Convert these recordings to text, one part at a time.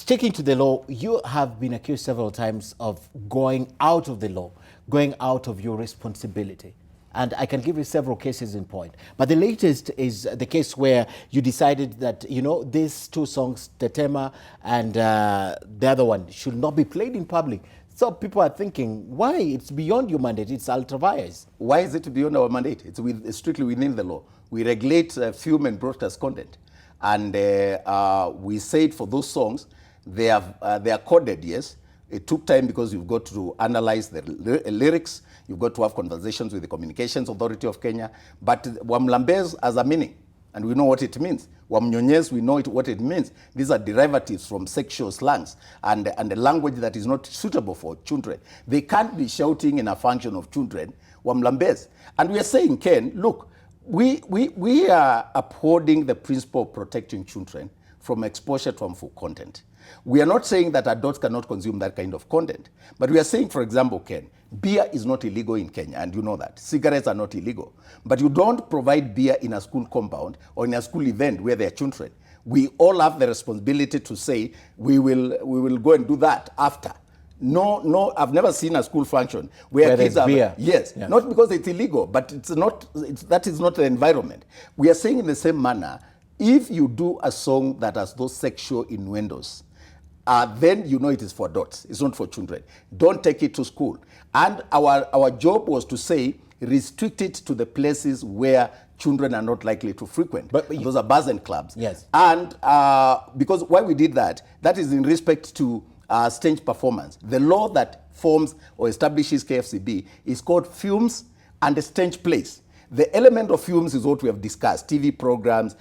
sticking to the law, you have been accused several times of going out of the law, going out of your responsibility. And I can give you several cases in point. But the latest is the case where you decided that, these two songs, Tetema and the other one, should not be played in public. So people are thinking, why? It's beyond your mandate. It's ultra vires. Why is it beyond our mandate? It's strictly within the law. We regulate film and broadcast content. And we said for those songs, they are coded, yes. It took time because you've got to analyze the lyrics. You've got to have conversations with the Communications Authority of Kenya. But Wamlambez has a meaning, and we know what it means. Wamnyonyes, we know what it means. These are derivatives from sexual slangs and the language that is not suitable for children. They can't be shouting in a function of children, Wamlambez. And we are saying, Ken, look, we are upholding the principle of protecting children from exposure to harmful content. We are not saying that adults cannot consume that kind of content. But we are saying, for example, Ken, beer is not illegal in Kenya, and you know that. Cigarettes are not illegal. But you don't provide beer in a school compound or in a school event where there are children. We all have the responsibility to say, we will go and do that after. No, I've never seen a school function where kids have beer. Yes, not because it's illegal, but that is not the environment. We are saying in the same manner, if you do a song that has those sexual innuendos, then you know it is for adults. It's not for children. Don't take it to school. And our job was to say, restrict it to the places where children are not likely to frequent. But those are bars and clubs. Yes. And because why we did that, that is in respect to stage performance. The law that forms or establishes KFCB is called Films and Stage Plays. The element of films is what we have discussed, TV programs,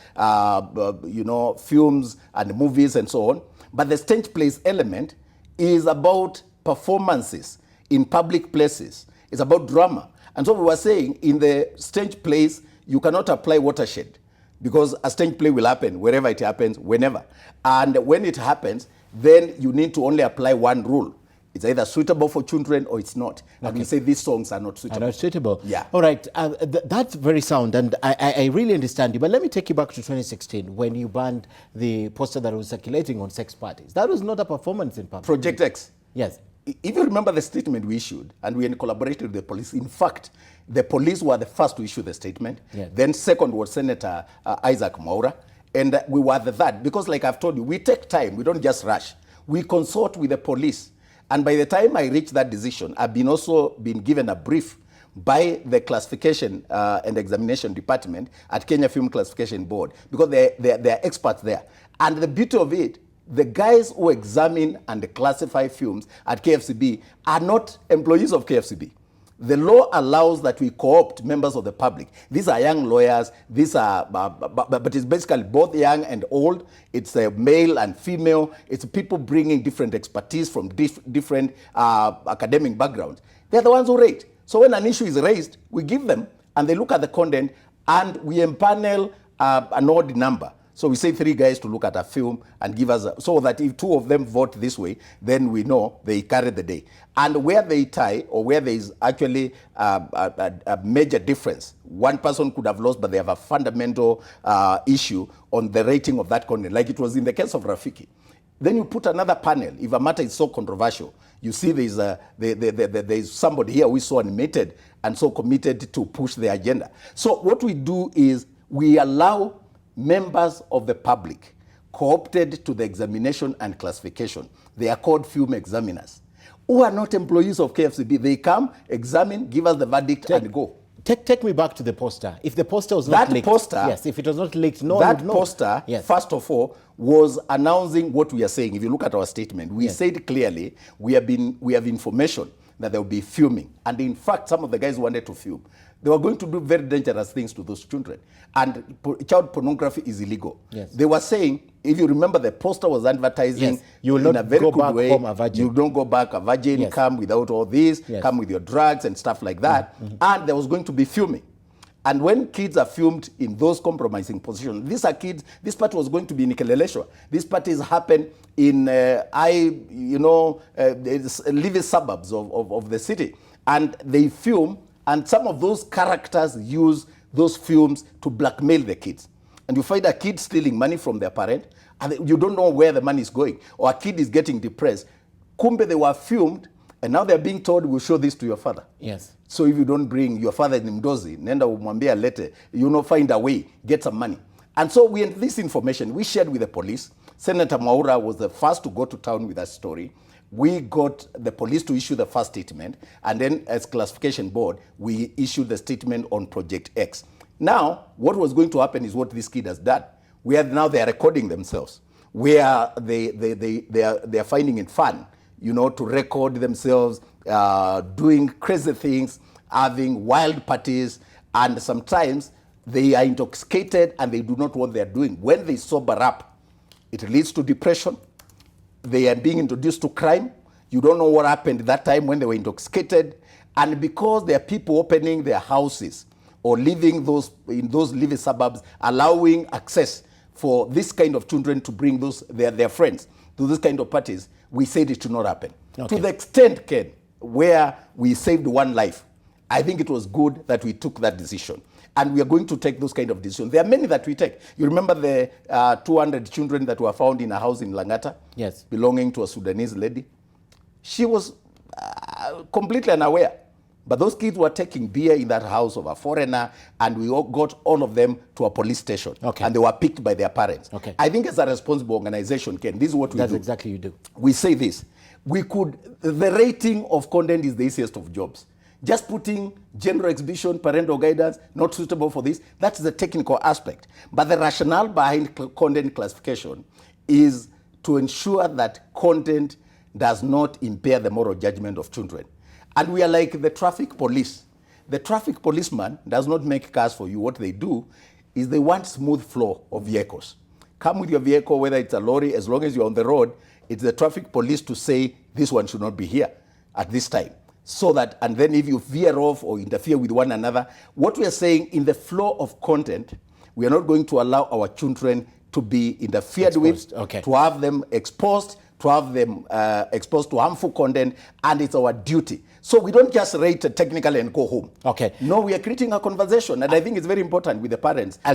films and movies and so on. But the stage plays element is about performances in public places. It's about drama. And so we were saying in the stage plays, you cannot apply watershed because a stage play will happen wherever it happens, whenever. And when it happens, then you need to only apply one rule. It's either suitable for children or it's not. And we say these songs are not suitable. Are not suitable. Yeah. All right. That's very sound, and I really understand you. But let me take you back to 2016 when you banned the poster that was circulating on sex parties. That was not a performance in public. Project X. Yes. If you remember the statement we issued, and we collaborated with the police, in fact, the police were the first to issue the statement. Yes. Then second was Senator Isaac Mwaura. And we were the third, because like I've told you, we take time. We don't just rush. We consult with the police. And by the time I reached that decision, I've also been given a brief by the classification and examination department at Kenya Film Classification Board, because they are experts there. And the beauty of it, the guys who examine and classify films at KFCB are not employees of KFCB. The law allows that we co-opt members of the public. These are young lawyers. These are, but it's basically both young and old. It's male and female. It's people bringing different expertise from different academic backgrounds. They're the ones who rate. So when an issue is raised, we give them, and they look at the content, and we empanel an odd number. So we say 3 guys to look at a film and give us, so that if 2 of them vote this way, then we know they carry the day. And where they tie, or where there is actually a major difference, one person could have lost, but they have a fundamental issue on the rating of that content, like it was in the case of Rafiki. Then you put another panel. If a matter is so controversial, you see there's somebody here who is so animated and so committed to push the agenda. So what we do is we allow members of the public co-opted to the examination and classification. They are called film examiners, who are not employees of KFCB. They come, examine, give us the verdict, and go. Take me back to the poster. If the poster was not leaked. Yes, if it was not leaked, no one would know. That poster, yes, first of all, was announcing what we are saying. If you look at our statement, we said clearly we have information that there will be filming. And in fact, some of the guys wanted to film. They were going to do very dangerous things to those children. And child pornography is illegal. Yes. They were saying, if you remember, the poster was advertising, yes, you will in not a very go good back way. home a virgin. You don't go back a virgin, yes, come without all this, yes, come with your drugs and stuff like that. And there was going to be filming. And when kids are filmed in those compromising positions, these are kids, this part was going to be in Ikeleleshwa. These parties happen in living suburbs of the city. And they film, and some of those characters use those films to blackmail the kids. And you find a kid stealing money from their parent, and you don't know where the money is going, or a kid is getting depressed. Kumbe, they were filmed, and now they're being told, we'll show this to your father. Yes. So if you don't bring your father in Mdozi, nenda umwambia lete, find a way, get some money. And so this information we shared with the police. Senator Mwaura was the first to go to town with that story. We got the police to issue the first statement, and then as classification board, we issued the statement on Project X. Now, what was going to happen is what this kid has done. Now they are recording themselves, where they are finding it fun, to record themselves, doing crazy things, having wild parties, and sometimes they are intoxicated and they do not know what they are doing. When they sober up, it leads to depression. They are being introduced to crime. You don't know what happened that time when they were intoxicated. And because there are people opening their houses or living in those living suburbs, allowing access for this kind of children to bring their friends to this kind of parties, we said it should not happen. Okay. To the extent, Ken, where we saved one life, I think it was good that we took that decision. And we are going to take those kind of decisions. There are many that we take. You remember the 200 children that were found in a house in Langata? Yes. Belonging to a Sudanese lady. She was completely unaware. But those kids were taking beer in that house of a foreigner, and we got all of them to a police station. Okay. And they were picked by their parents. Okay. I think as a responsible organization, Ken, this is what we do. That's exactly you do. We say this. The rating of content is the easiest of jobs. Just putting gender exhibition, parental guidance, not suitable for this, that's the technical aspect. But the rationale behind content classification is to ensure that content does not impair the moral judgment of children. And we are like the traffic police. The traffic policeman does not make cars for you. What they do is they want smooth flow of vehicles. Come with your vehicle, whether it's a lorry, as long as you're on the road, it's the traffic police to say this one should not be here at this time. So that, and then if you veer off or interfere with one another, what we are saying in the flow of content, we are not going to allow our children to be interfered with, okay, to have them exposed, to have them exposed to harmful content, and it's our duty. So we don't just rate technically and go home. Okay. No, we are creating a conversation, and I think it's very important with the parents.